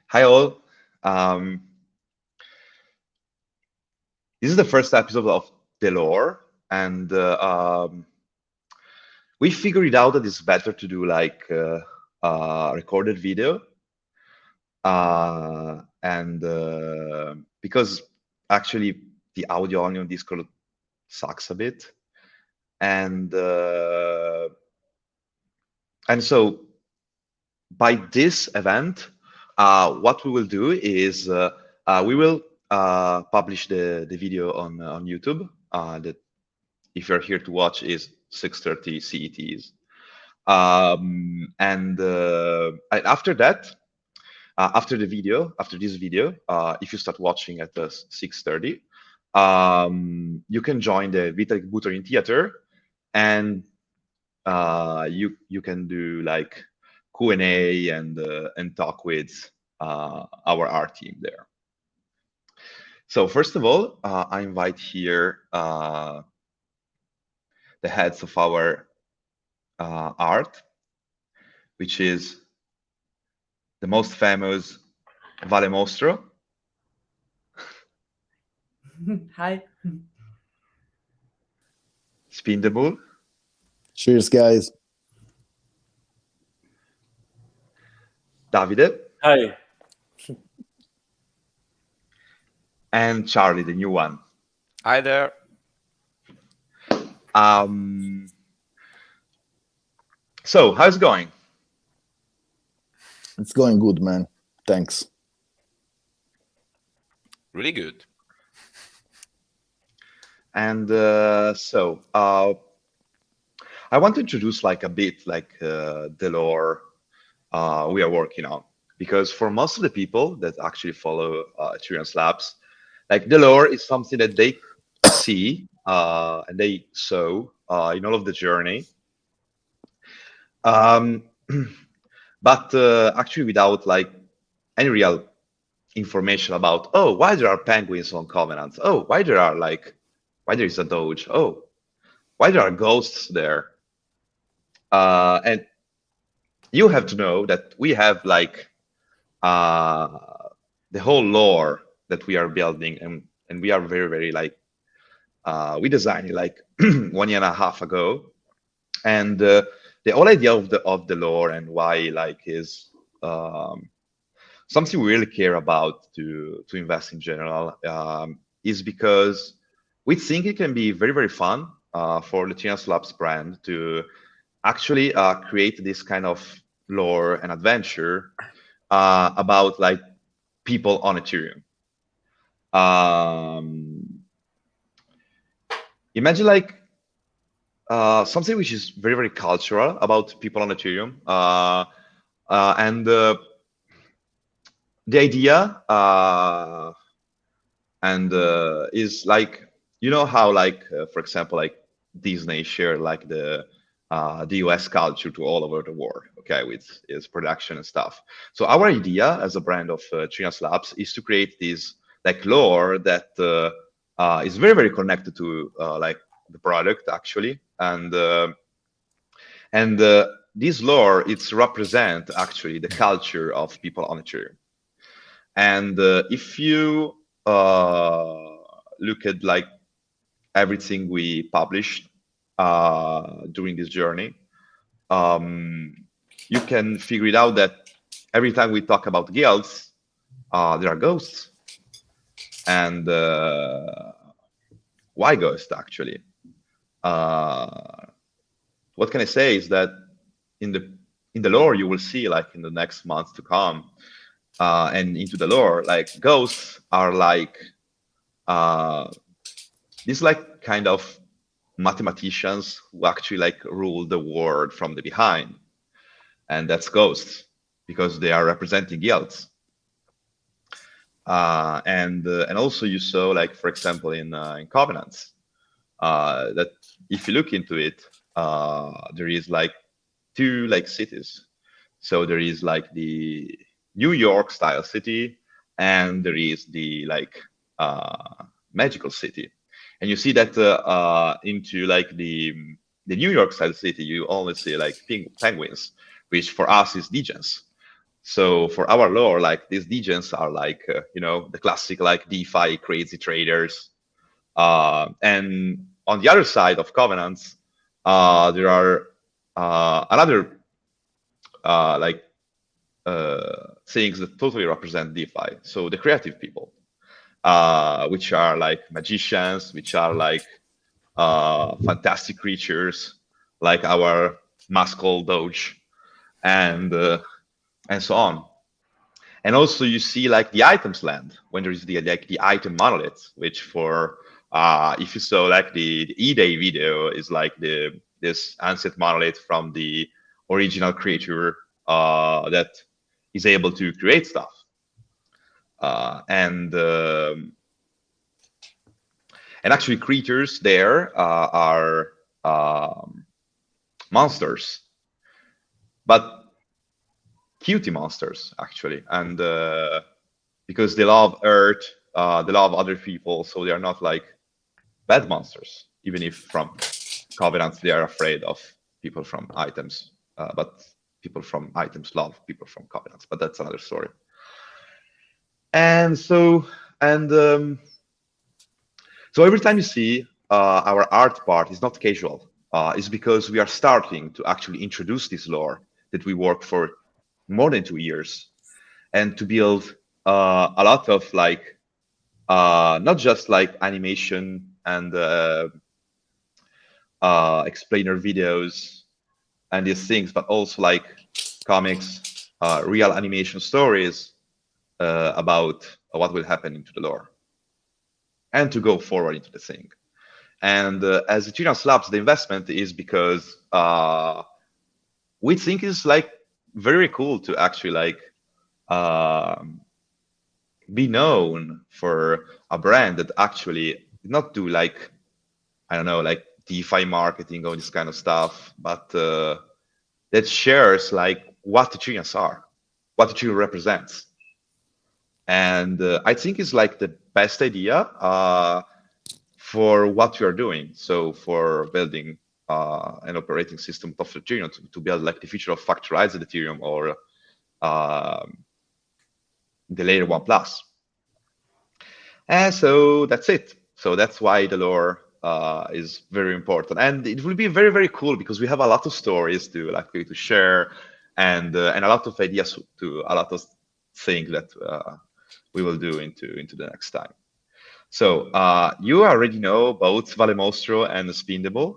Hi all. Um, this is the first episode of The Lore, and we figured out that it's better to do like recorded video, and because actually the audio only on Discord sucks a bit, and uh, and so by this event, what we will do is we will publish the video on YouTube. That if you're here to watch is 6:30 CETs. And after that, after this video, if you start watching at 6:30, you can join the Vitalik Buterin Theater, and you can do like Q&A and talk with our art team there. So first of all, I invite here the heads of our art, which is the most famous Valemostro. Hi. Spindemul. Cheers, guys. Davide. Hi. And Charlie, the new one. Hi there. So how's it going? It's going good, man. Thanks. Really good. And so I want to introduce like a bit like the lore we are working on, because for most of the people that actually follow Ethereans Labs, like the lore is something that they see and they saw in all of the journey, but actually without like any real information about, oh, why there are penguins on Covenant, oh, why there is a Doge, oh, why there are ghosts there. And you have to know that we have like the whole lore that we are building, and we are very, very like, we designed it like 1.5 years ago. And the whole idea of the lore and why like is something we really care about to invest in general, is because we think it can be very, very fun for the Ethereans Labs brand to actually create this kind of lore and adventure about like people on Ethereum. Imagine like something which is very, very cultural about people on Ethereum, and the idea is like, you know how like for example like Disney share like the US culture to all over the world, okay, with its production and stuff. So our idea as a brand of Ethereans Labs is to create this like lore that is very, very connected to like the product actually, and this lore, it's represent actually the culture of people on Ethereum. And if you look at like everything we published during this journey, you can figure it out that every time we talk about guilds, there are ghosts. And why ghosts actually? What can I say is that in the lore you will see like in the next months to come, and into the lore, like ghosts are like these like kind of mathematicians who actually like rule the world from the behind, and that's ghosts because they are representing guilds. And also you saw like, for example, in Covenants, that if you look into it, there is like two like cities. So there is like the New York style city, and there is the like magical city. And you see that into like the New York style city, you only see like penguins, which for us is legions. So for our lore, like these degens are like, the classic like DeFi crazy traders. And on the other side of covenants, there are another things that totally represent DeFi. So the creative people, which are like magicians, which are like fantastic creatures, like our Muscle Doge, and so on. And also you see like the items land when there is the item monolith, which for if you saw like the E-Day video is like this ancient monolith from the original creature that is able to create stuff. And actually creatures there are monsters, but cutie monsters actually, and because they love Earth, they love other people, so they are not like bad monsters, even if from covenants they are afraid of people from items, but people from items love people from covenants, but that's another story. And so every time you see our art part is not casual, it's because we are starting to actually introduce this lore that we work for more than 2 years, and to build a lot of like not just like animation and explainer videos and these things, but also like comics, real animation stories about what will happen into the lore and to go forward into the thing. And as Ethereans Labs, the investment is because we think it's like very cool to actually like be known for a brand that actually did not do like, I don't know, like DeFi marketing or this kind of stuff, but that shares like what Ethereans are, what Ethereum represents. And I think it's like the best idea for what we are doing. So for building an operating system of Ethereum to build like the future of factorized Ethereum or the layer 1+. And so that's it. So that's why the lore is very important, and it will be very, very cool because we have a lot of stories to like to share, and a lot of ideas to a lot of things that we will do into the next time. So you already know both Valemostro and Spindemul.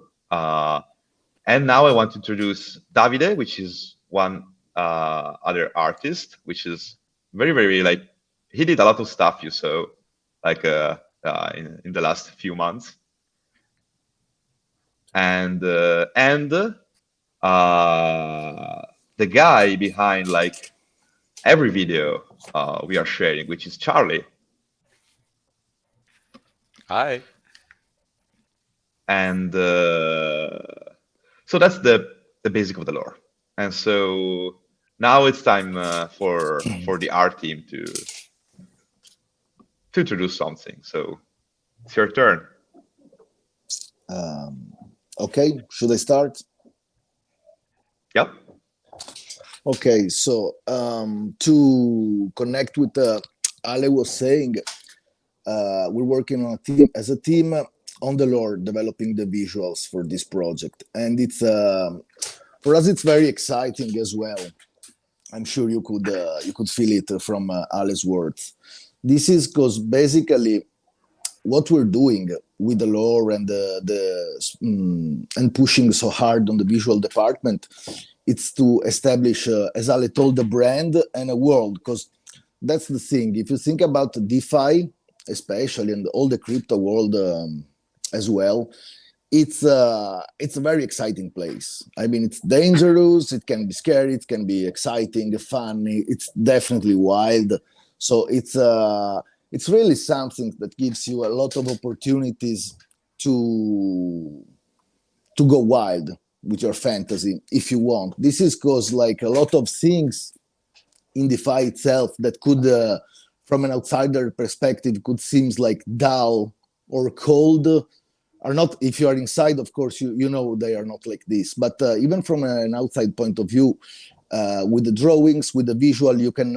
And now I want to introduce Davide, which is one other artist, which is very, very like, he did a lot of stuff you saw like in the last few months. And the guy behind like every video we are sharing, which is Charlie. Hi. And so that's the basic of the lore. And so now it's time for the art team to introduce something. So it's your turn. Okay, should I start? Yep. Okay, so to connect with Ale was saying, we're working on as a team on the lore, developing the visuals for this project, and it's for us it's very exciting as well. I'm sure you could feel it from Ale's words. This is because basically what we're doing with the lore and and pushing so hard on the visual department, it's to establish, as Ale told, the brand and a world, because that's the thing. If you think about DeFi, especially, and all the crypto world as well, it's a very exciting place. I mean, it's dangerous, it can be scary, it can be exciting, funny, it's definitely wild. So it's really something that gives you a lot of opportunities to go wild with your fantasy if you want. This is because like a lot of things in DeFi itself that could, from an outsider perspective, could seem like dull or cold, are not. If you are inside, of course, you know they are not like this. But even from an outside point of view, with the drawings, with the visual, you can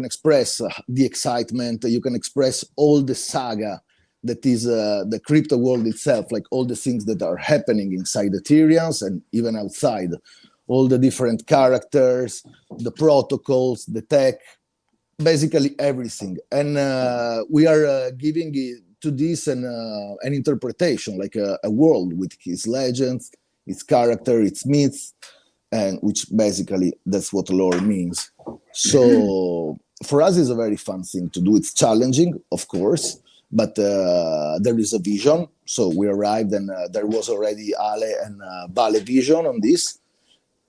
express the excitement. You can express all the saga that is the crypto world itself, like all the things that are happening inside Ethereans and even outside, all the different characters, the protocols, the tech, basically everything. And we are giving it to this an interpretation, like a world with its legends, its character, its myths, and which basically that's what lore means. So for us, it's a very fun thing to do. It's challenging, of course, but there is a vision. So we arrived, and there was already Ale and Vale vision on this.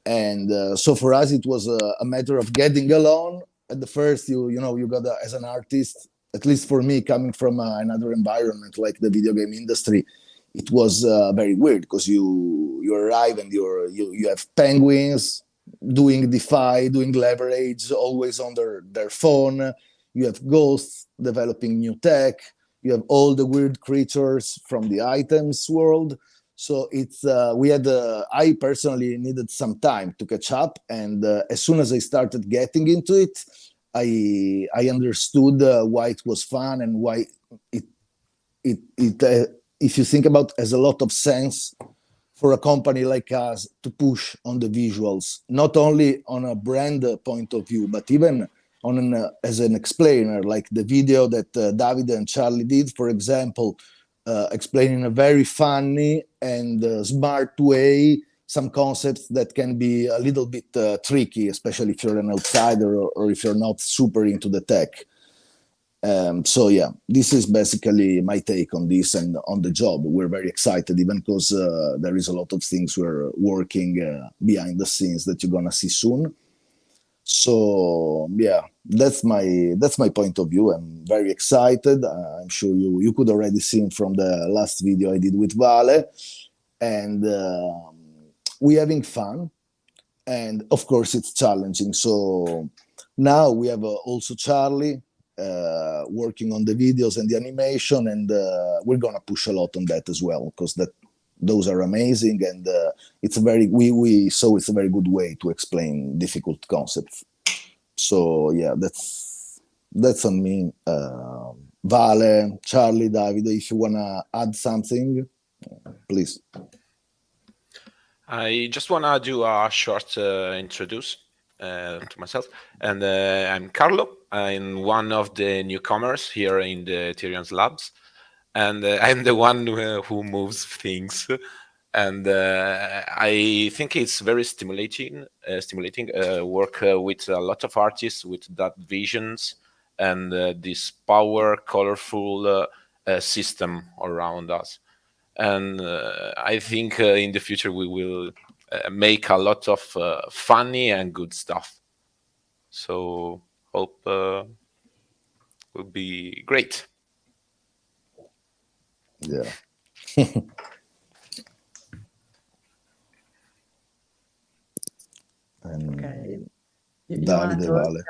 And so for us, it was a matter of getting along. At the first, you got as an artist, at least for me, coming from another environment like the video game industry, it was very weird because you arrive and you have penguins doing DeFi, doing leverage, always on their phone. You have ghosts developing new tech. You have all the weird creatures from the items world. So it's I personally needed some time to catch up, and as soon as I started getting into it, I understood why it was fun and why it if you think about, has a lot of sense for a company like us to push on the visuals, not only on a brand point of view, but even on as an explainer, like the video that Davide and Charlie did, for example, explaining in a very funny and smart way some concepts that can be a little bit tricky, especially if you're an outsider or if you're not super into the tech. So yeah, this is basically my take on this and on the job. We're very excited, even because there is a lot of things we're working behind the scenes that you're gonna see soon. So yeah, that's my point of view. I'm very excited. I'm sure you could already see from the last video I did with Vale, and we're having fun. And of course, it's challenging. So now we have also Charlie working on the videos and the animation, and we're gonna push a lot on that as well, because those are amazing, and it's a very it's a very good way to explain difficult concepts. So yeah, that's on me. Vale, Charlie, Davide, if you wanna add something, please. I just want to do a short introduce to myself. And I'm Carlo. I'm one of the newcomers here in the Ethereans Labs. And I'm the one who moves things. And I think it's very stimulating work with a lot of artists with that visions and this power, colorful system around us. And I think in the future we will make a lot of funny and good stuff. So hope will be great. Yeah. Okay. Davide, Vale.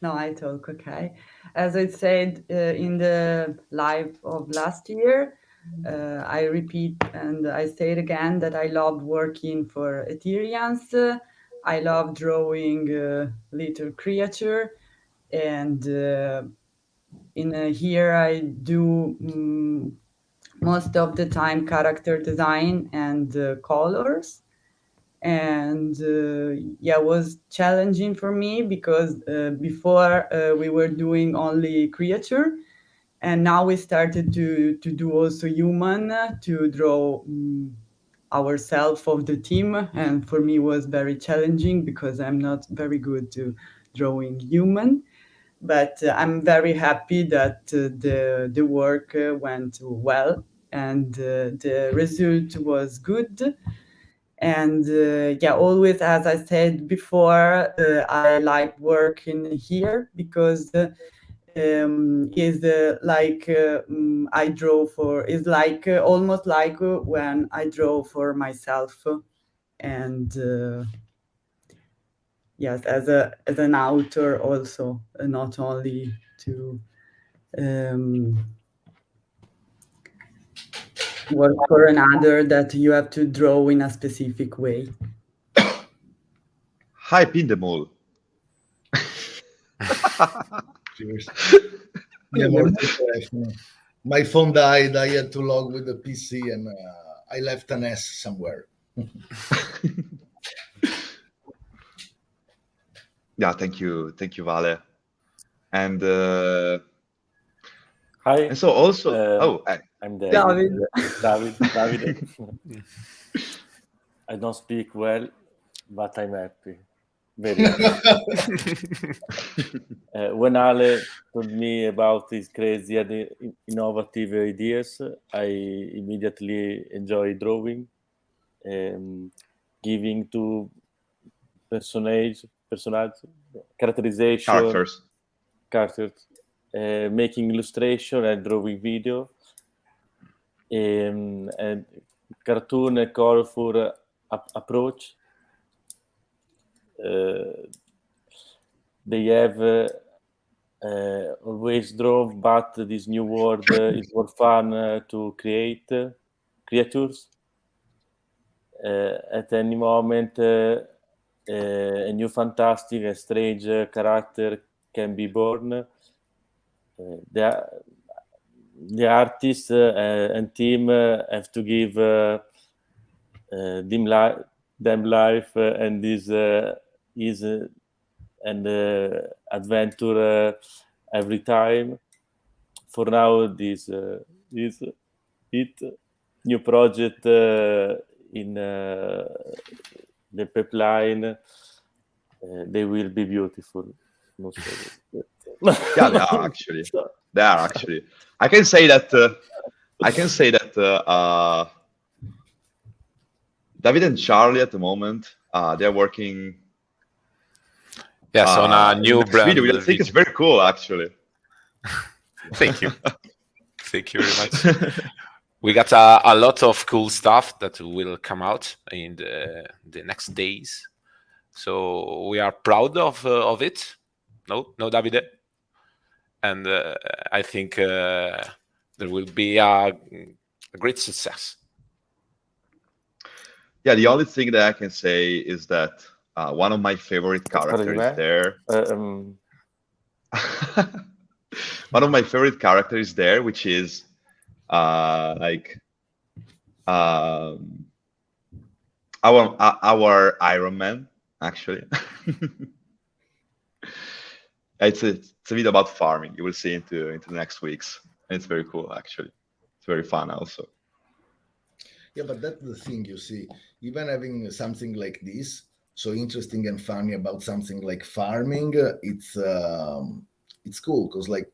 No, I talk, okay. As I said in the live of last year, I repeat and I say it again that I love working for Ethereans. I love drawing little creature, and in here I do most of the time character design and colors. And yeah, it was challenging for me because before we were doing only creature, and now we started to do also human, to draw ourselves of the team. And for me it was very challenging because I'm not very good to drawing human, but I'm very happy that the work went well, and the result was good. And yeah, always, as I said before, I like working here because is like I draw for, is like almost like when I draw for myself. And yes, as an author also, not only to work for another that you have to draw in a specific way. Hi, Spindemul. Cheers. Yeah, more than my phone died. I had to log with the PC, and I left an S somewhere. Yeah, thank you, Vale. And Hi. and so also, I'm David. Davide. I don't speak well, but I'm happy. Very happy. When Ale told me about these crazy and innovative ideas, I immediately enjoy drawing, giving to personage, characterization, characters, making illustration and drawing video, and cartoon and colorful approach. They have always drove, but this new world is more fun to create creatures. At any moment, a new fantastic and strange character can be born. The artist and team have to give them life, and this is an adventure every time. For now, this is it. New project in the pipeline. They will be beautiful. Yeah, they are actually. They are actually. I can say that. David and Charlie at the moment, they're working. Yes, on a new brand. Video. I think it's very cool, actually. Thank you. Thank you very much. We got a lot of cool stuff that will come out in the next days. So we are proud of it. No, Davide. And I think there will be a great success. Yeah, the only thing that I can say is that one of my favorite characters there. One of my favorite characters there, which is our Iron Man, actually. It's a video about farming. You will see into the next weeks. And it's very cool, actually. It's very fun also. Yeah, but that's the thing, you see. Even having something like this, so interesting and funny about something like farming, it's cool, because like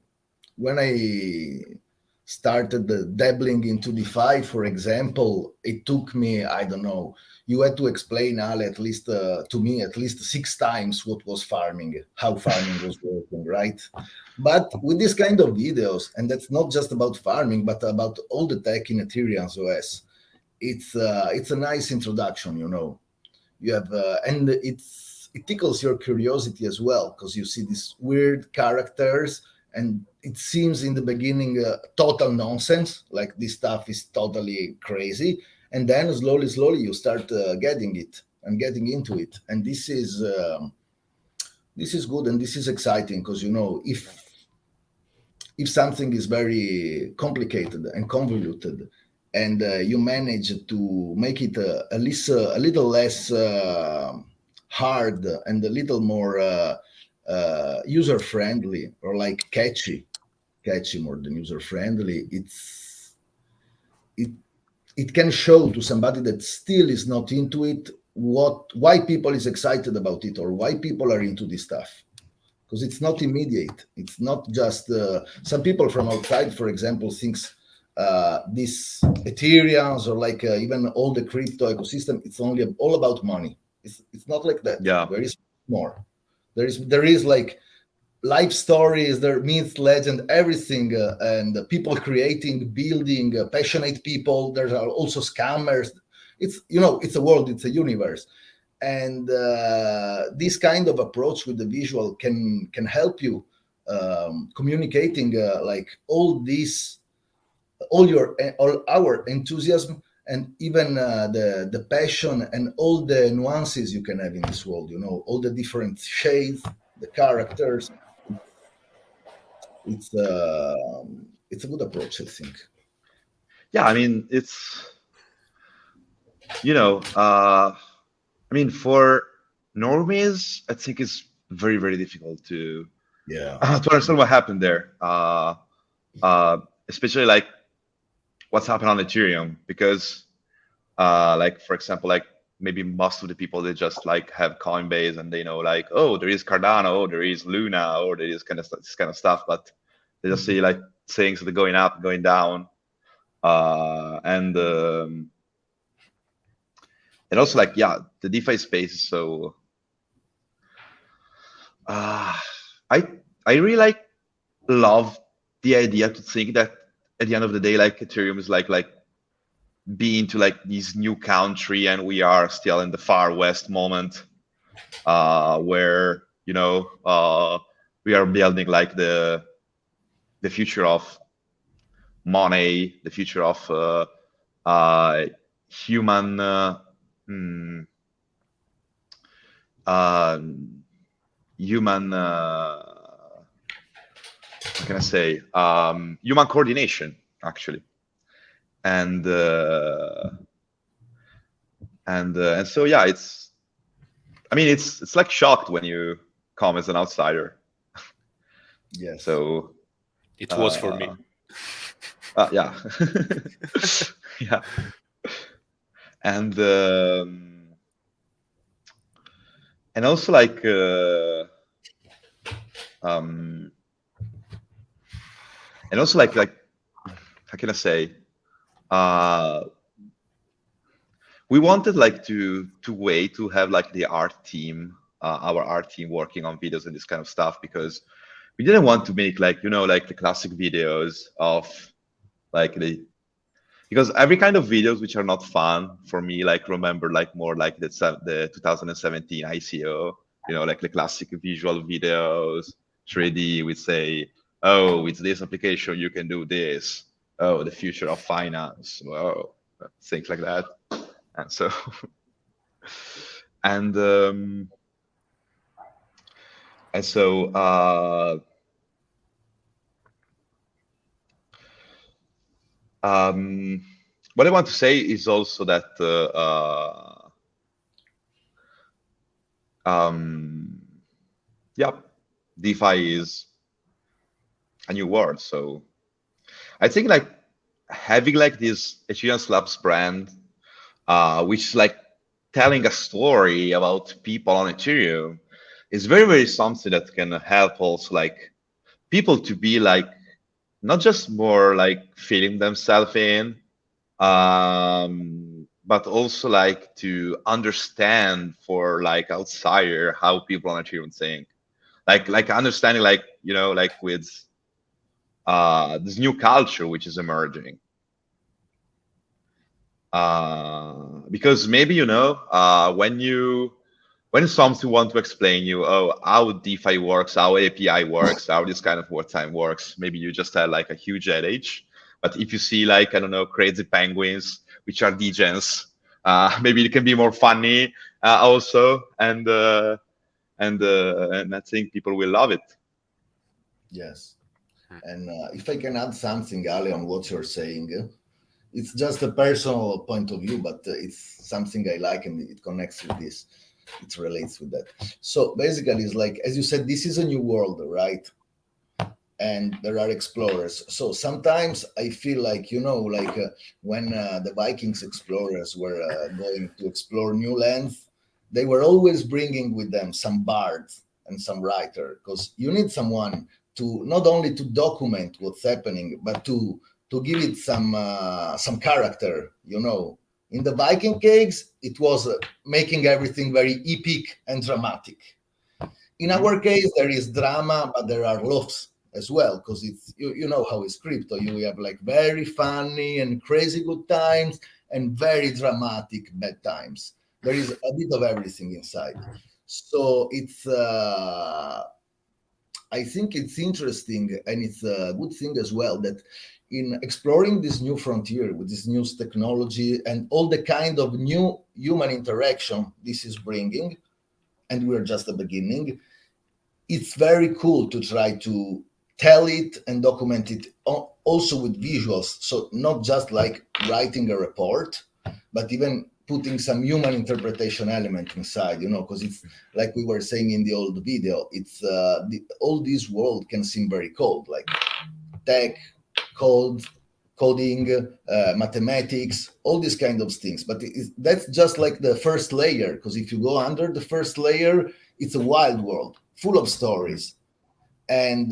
when I started dabbling into DeFi, for example, it took me, I don't know, you had to explain, Ale, at least to me, at least 6 times what was farming, how farming was working, right? But with this kind of videos, and that's not just about farming, but about all the tech in Ethereum's OS, it's a nice introduction, you know. You have, and it tickles your curiosity as well, because you see these weird characters, and it seems in the beginning total nonsense, like this stuff is totally crazy, and then slowly you start getting it and getting into it, and this is good, and this is exciting, because you know, if something is very complicated and convoluted, and you manage to make it a little less hard and a little more user friendly, or like catchy more than user friendly, it can show to somebody that still is not into it why people is excited about it, or why people are into this stuff, because it's not immediate. It's not just some people from outside, for example, thinks this Ethereans, or like even all the crypto ecosystem, it's only all about money. It's not like that. Yeah, there is more. There is like life stories, there myth, legend, everything, and people creating, building, passionate people. There are also scammers. It's, you know, it's a world, it's a universe, and this kind of approach with the visual can help you communicating like all our enthusiasm and even the passion and all the nuances you can have in this world. All the different shades, the characters. It's a good approach, I think. Yeah, I mean, it's for normies, I think it's very, very difficult to understand what happened there. Especially like what's happened on Ethereum, because like, for example, like maybe most of the people, they just like have Coinbase and they know like, oh, there is Cardano, oh, there is Luna, or there is this kind of stuff, but they just see like things that are going up, going down, and also like, yeah, the DeFi space is so I really like love the idea to think that at the end of the day, like Ethereum is like being to like this new country, and we are still in the far west moment, where we are building like the future of money, the future of human what can I say? Human coordination, actually, and so yeah, it's like shocked when you come as an outsider. Yes. So it was for me. Yeah, yeah, and also like and also like how can I say? We wanted like to wait to have like the art team, our art team working on videos and this kind of stuff, because we didn't want to make like like the classic videos of like because every kind of videos which are not fun for me, like remember like more like the 2017 ICO, like the classic visual videos, 3D. We say, oh, with this application you can do this. Oh, the future of finance. Whoa, things like that. And so, and so. What I want to say is also that yeah, DeFi is a new world. So I think like having like this Ethereans Labs brand, which is like telling a story about people on Ethereum, is very, very something that can help also like people to be like not just more like feeling themselves in, but also like to understand for like outsider how people on Ethereum think, like understanding like like with this new culture which is emerging, because maybe when something want to explain you, oh, how DeFi works, how API works, how this kind of wartime works, maybe you just have like a huge headache. But if you see like, I don't know, crazy penguins, which are degens, maybe it can be more funny also, and I think people will love it. Yes, and if I can add something, Ali, on what you're saying, it's just a personal point of view, but it's something I like, and it connects with this. It relates with that. So basically, it's like, as you said, this is a new world, right? And there are explorers. So sometimes I feel like, when the Vikings explorers were going to explore new lands, they were always bringing with them some bard and some writer, because you need someone to not only to document what's happening, but to give it some character. In the Viking case, it was making everything very epic and dramatic. In our case, there is drama, but there are laughs as well, because it's you know how it's crypto. You have like very funny and crazy good times and very dramatic bad times. There is a bit of everything inside. So it's I think it's interesting, and it's a good thing as well, that in exploring this new frontier with this new technology and all the kind of new human interaction this is bringing, and we're just at the beginning, it's very cool to try to tell it and document it also with visuals. So not just like writing a report, but even putting some human interpretation element inside, because it's like we were saying in the old video, it's all this world can seem very cold, like tech, coding, mathematics, all these kind of things. But that's just like the first layer, because if you go under the first layer, it's a wild world full of stories. And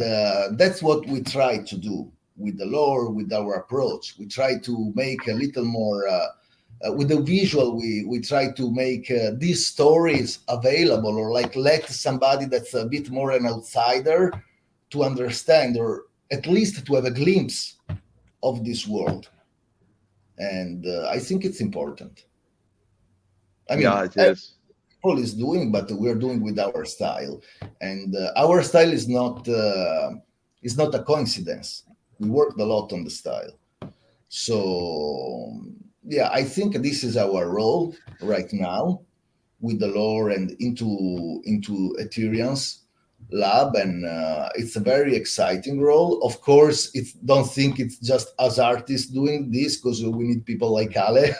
that's what we try to do with the lore, with our approach. We try to make a little more, with the visual, we try to make these stories available, or like let somebody that's a bit more an outsider to understand, or at least to have a glimpse of this world. And I think it's important. I mean, yeah, it is. People is doing, but we're doing with our style, and our style is not a coincidence. We worked a lot on the style. So yeah, I think this is our role right now with the lore and into Ethereans Lab, and it's a very exciting role. Of course, don't think it's just us artists doing this, because we need people like Ale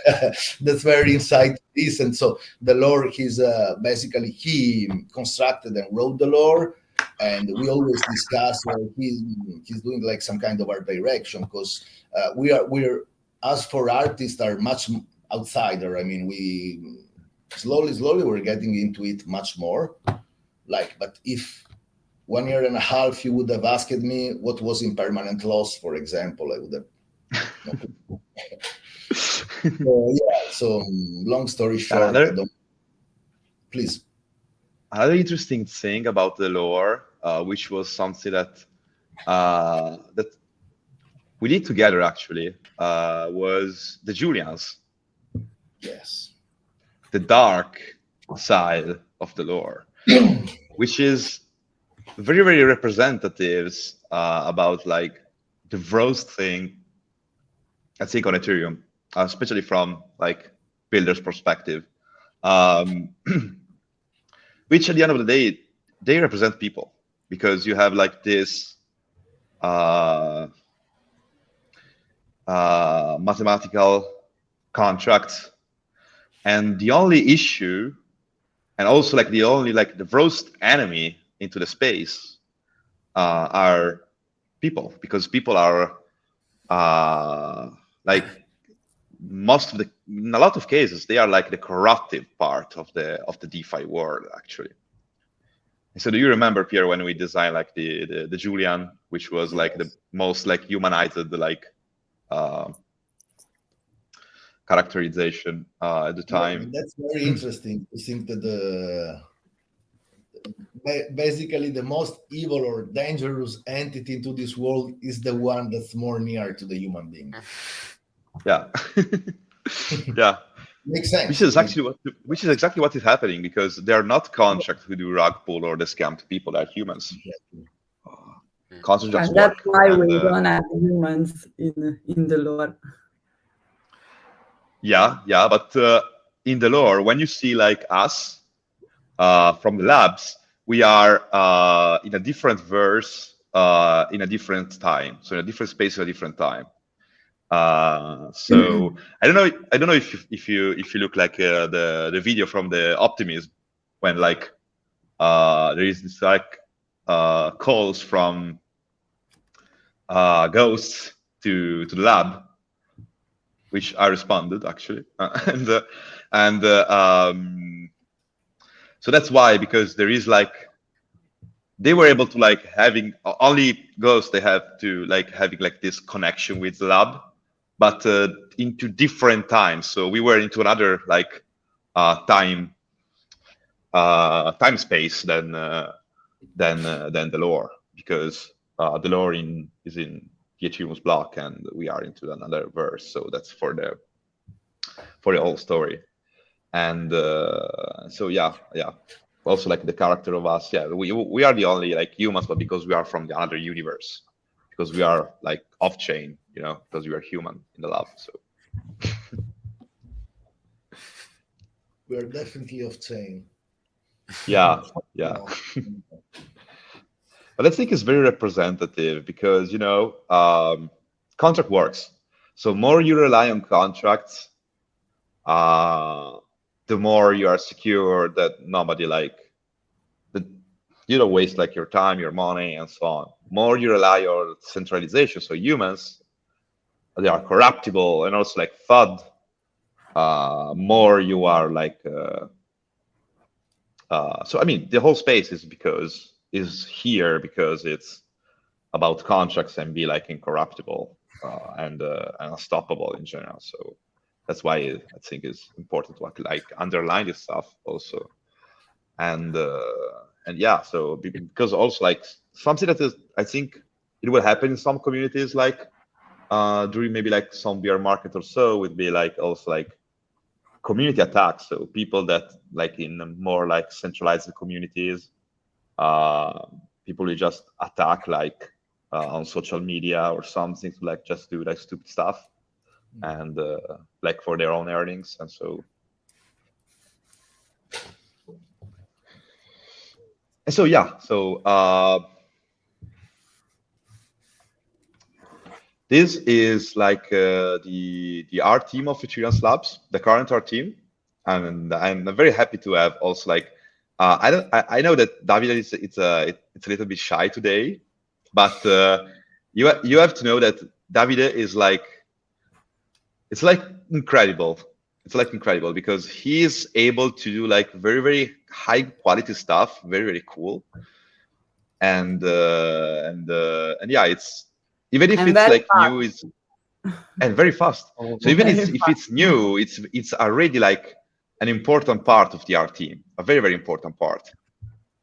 that's very inside this. And so the lore, he's basically he constructed and wrote the lore, and we always discuss, he's doing like some kind of art direction, because we're as for artists are much outsider. I mean, we slowly we're getting into it much more. But if 1 year and a half you would have asked me what was impermanent loss, for example, I would have. So long story short, please. Another interesting thing about the lore, which was something that we did together actually, was the Julians. Yes. The dark side of the lore, which is very, very representative about like the roast thing, I think, on Ethereum, especially from like builders' perspective, which at the end of the day, they represent people, because you have like this mathematical contract, and the only issue, and also like the only like the roast enemy into the space are people, because people are like most of the, in a lot of cases, they are like the corruptive part of the DeFi world actually. And so do you remember, Pierre, when we designed like the Julian, which was like the most like humanized like characterization at the time? That's very interesting to think that basically the most evil or dangerous entity into this world is the one that's more near to the human being. Yeah. Yeah. Makes sense. Which is exactly what is happening, because they are not contracts who do rug pull or the scammed people, are humans. Contracts just And that's work. why we don't have humans in the lore. Yeah, but in the lore, when you see like us from the labs, we are in a different verse in a different time, so in a different space at a different time. So I don't know if you look like the video from the Optimism, when like there is this like calls from ghosts to the lab, which I responded actually, so that's why, because there is like, they were able to like having only ghosts, they have to like having like this connection with the lab, but into different times. So we were into another like time space than the lore, because the lore is in the Ethereum's block, and we are into another verse. So that's for the whole story. And so yeah. also like the character of us. Yeah, we are the only like humans, but because we are from the other universe, because we are like off chain, you know, because we are human in the lab. So We are definitely off chain. yeah. But I think it's very representative because, you know, contract works. So more you rely on contracts, the more you are secure that nobody like, that you don't waste like your time, your money, and so on. More you rely on centralization. So humans, they are corruptible and also like FUD. More you are like, so I mean, the whole space is here because it's about contracts and be like incorruptible and unstoppable in general. So that's why I think it's important to like underline this stuff also. And yeah, so because also like something that is, I think it will happen in some communities like during maybe like some bear market or so would be like also like community attacks. So people that like in more like centralized communities, people will just attack like on social media or something to like just do like stupid stuff and like for their own earnings. And so yeah, so this is like the art team of Ethereans Labs, the current art team, and I'm very happy to have also like I know that Davide it's a little bit shy today, but you have to know that Davide is like, it's like incredible. It's like incredible because he is able to do like very high quality stuff, very cool, and yeah, it's even if And it's very like fast. new, it's and very fast. So even if it's new, it's already like an important part of the art team, a very important part.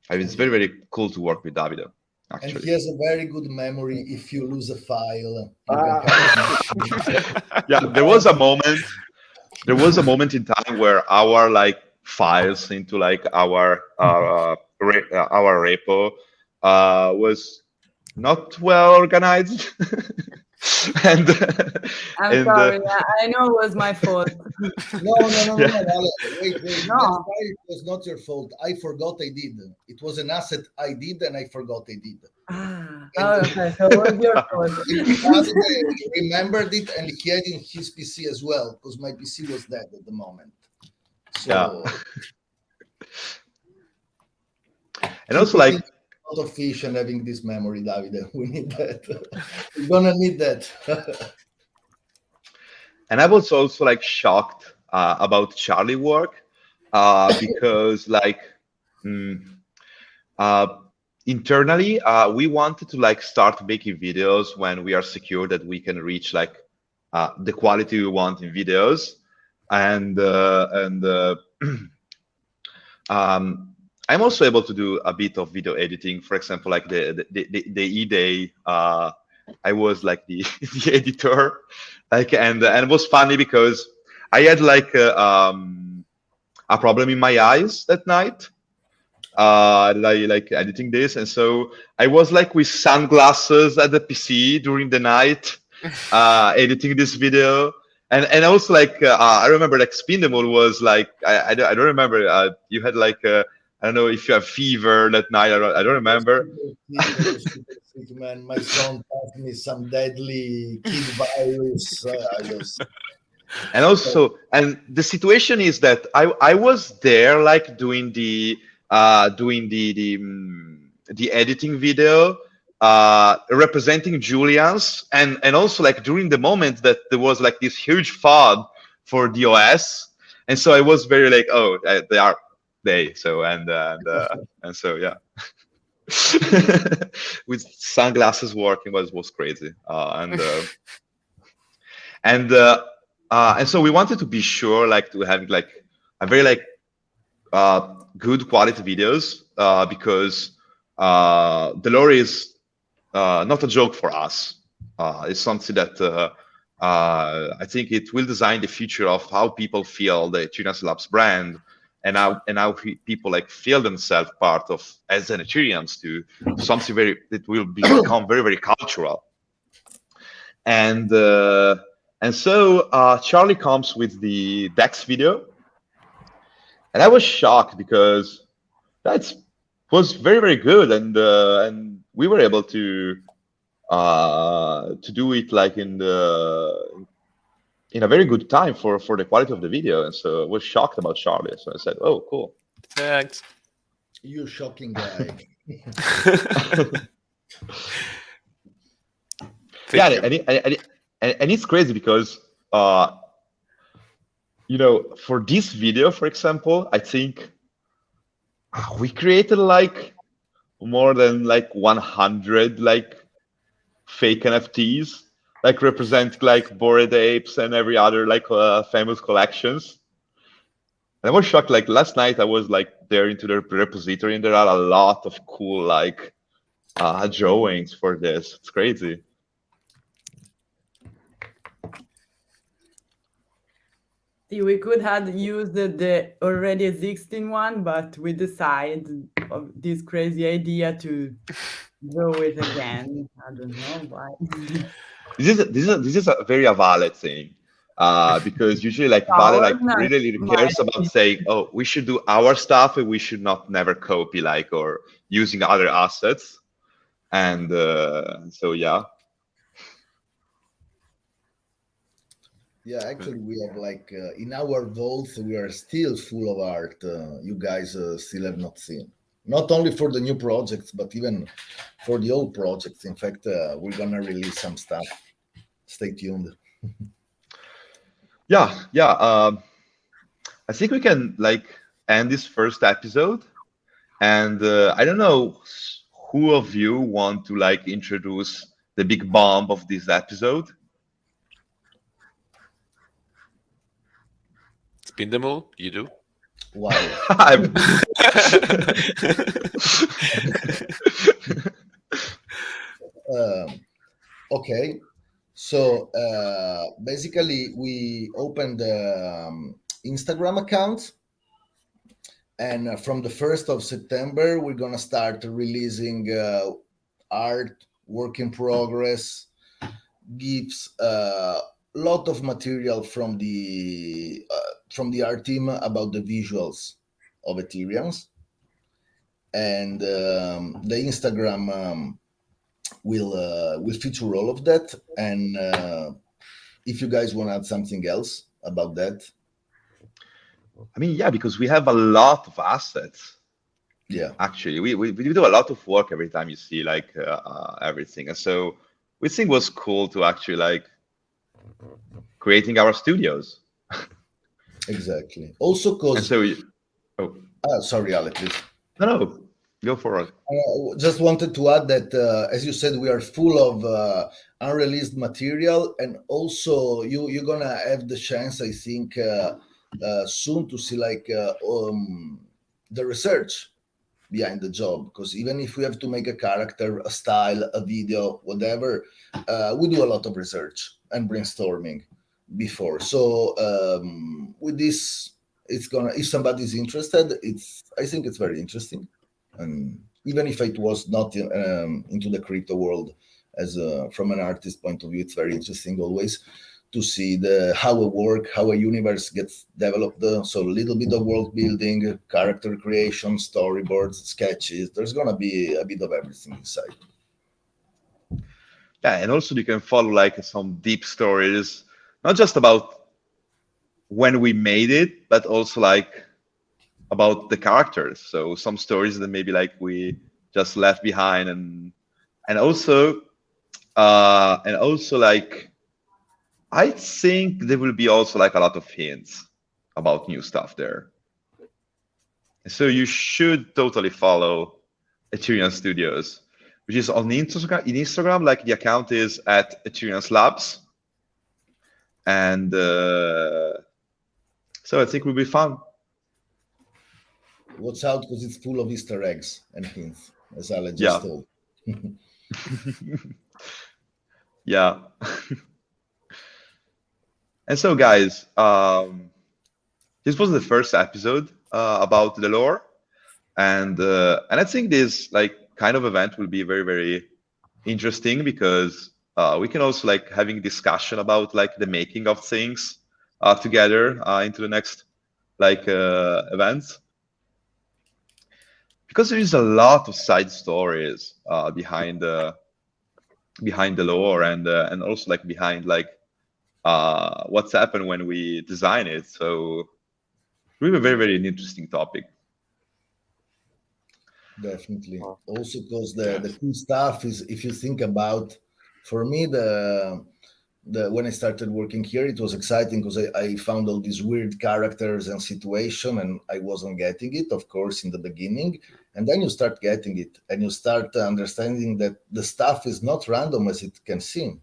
I mean, it's very cool to work with Davide. Actually. And he has a very good memory. If you lose a file, yeah, there was a moment in time where our like files into like our repo was not well organized. and I'm sorry, I know it was my fault. No. Wait. No. It was not your fault. I forgot I did. It was an asset I did, and I forgot I did. Okay, so it was your fault. He remembered it, and he had in his PC as well, because my PC was dead at the moment. So, yeah. And also like a lot of fish and having this memory, Davide. We need that. We're gonna need that. And I was also like shocked about Charlie work because like internally we wanted to like start making videos when we are secure that we can reach like the quality we want in videos, and I'm also able to do a bit of video editing. For example, like the E-Day, I was like the editor, like, and it was funny because I had like a problem in my eyes that night, like editing this, and so I was like with sunglasses at the PC during the night, editing this video. And also like I remember like Spindemul was like I don't remember you had like I don't know if you have fever that night. I don't remember. Man, my son passed me some deadly kid virus. And also, and the situation is that I was there like doing the editing video, representing Julian's, and also like during the moment that there was like this huge FUD for the OS, and so I was very like, oh, so and so yeah. With sunglasses working was crazy, and so we wanted to be sure like to have like a very like good quality videos because the lore is not a joke for us. It's something that I think it will design the future of how people feel the Ethereans Labs brand and how people like feel themselves part of as an Ethereans to something that will become very, very cultural. And so Charlie comes with the Dex video, and I was shocked because that was very, very good, and we were able to do it like in a very good time for the quality of the video. And so I was shocked about Charlie. So I said, "Oh, cool." Thanks. You shocking guy. Yeah, and it's crazy because for this video, for example, I think we created like more than like 100 like fake NFTs, like represent like Bored Apes and every other like famous collections. And I was shocked. Like last night, I was like there into the repository, and there are a lot of cool like drawings for this. It's crazy. See, we could have used the already existing one, but we decided of this crazy idea to do it again. I don't know why. This is a very Vale thing, because usually like Vale like really cares about saying, oh, we should do our stuff and we should not never copy like or using other assets, and so yeah. Yeah, actually, we have like in our vaults, we are still full of art. You guys still have not seen. Not only for the new projects, but even for the old projects. In fact, we're gonna release some stuff. Stay tuned. Yeah. I think we can like end this first episode, and I don't know who of you want to like introduce the big bomb of this episode. Spindemul, you do? Wow. Okay. So basically, we opened the Instagram account, and from the 1st of September, we're gonna start releasing art, work in progress, GIFs, lot of material from the art team about the visuals of Ethereans, and the Instagram will feature all of that. And if you guys want to add something else about that. I mean, yeah, because we have a lot of assets. Yeah, actually, we do a lot of work every time you see like everything, and so we think it was cool to actually like creating our studios. Exactly. Also, because sorry, Alex, please. No, go for it. Just wanted to add that, as you said, we are full of unreleased material, and also you're gonna have the chance, I think, soon to see like the research behind the job. Because even if we have to make a character, a style, a video, whatever, we do a lot of research and brainstorming before. So with this, it's gonna, if somebody's interested, I think it's very interesting. And even if it was not into the crypto world, as from an artist point of view, it's very interesting always to see how a universe gets developed. So a little bit of world building, character creation, storyboards, sketches. There's gonna be a bit of everything inside. Yeah, and also you can follow like some deep stories, not just about when we made it, but also like about the characters. So some stories that maybe like we just left behind, and also like I think there will be also like a lot of hints about new stuff there. So you should totally follow Etherean Studios, which is on Instagram. In Instagram, like the account is at Ethereans Labs, and so I think it will be fun. Watch out, because it's full of Easter eggs and hints, as Alex just told. Yeah. And so, guys, this was the first episode about the lore, and I think this like kind of event will be very, very interesting because we can also like having discussion about like the making of things together into the next like events, because there is a lot of side stories behind the lore, and also like behind like what's happened when we design it. So really a very, very interesting topic. Definitely. Also, because the cool stuff is, if you think about, for me, the when I started working here, it was exciting because I found all these weird characters and situation, and I wasn't getting it, of course, in the beginning. And then you start getting it, and you start understanding that the stuff is not random as it can seem.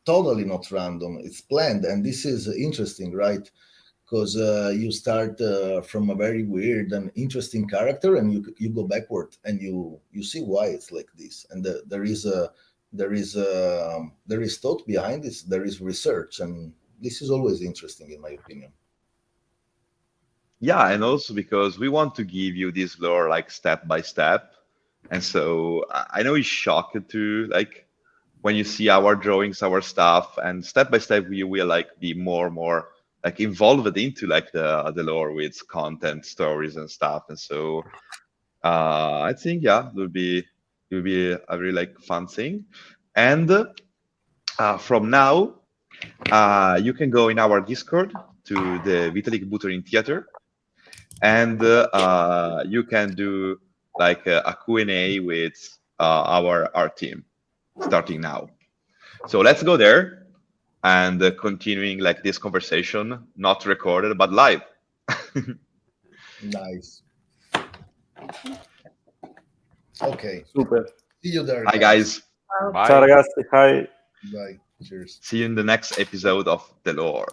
Totally not random. It's planned, and this is interesting, right? Because you start from a very weird and interesting character, and you go backward, and you see why it's like this, and there is thought behind this, there is research, and this is always interesting, in my opinion. Yeah, and also because we want to give you this lore like step by step, and so I know it's shocking to like when you see our drawings, our stuff, and step by step we will like be more and more like involved into like the lore with content, stories, and stuff. And so I think it will be a really like fun thing. And from now you can go in our Discord to the Vitalik Buterin Theater, and you can do like a Q&A with our team starting now. So let's go there and continuing like this conversation, not recorded but live. Nice. Okay. Super. See you there. Hi guys. Bye. Ciao ragazzi. Hi. Bye. Cheers. See you in the next episode of The Lore.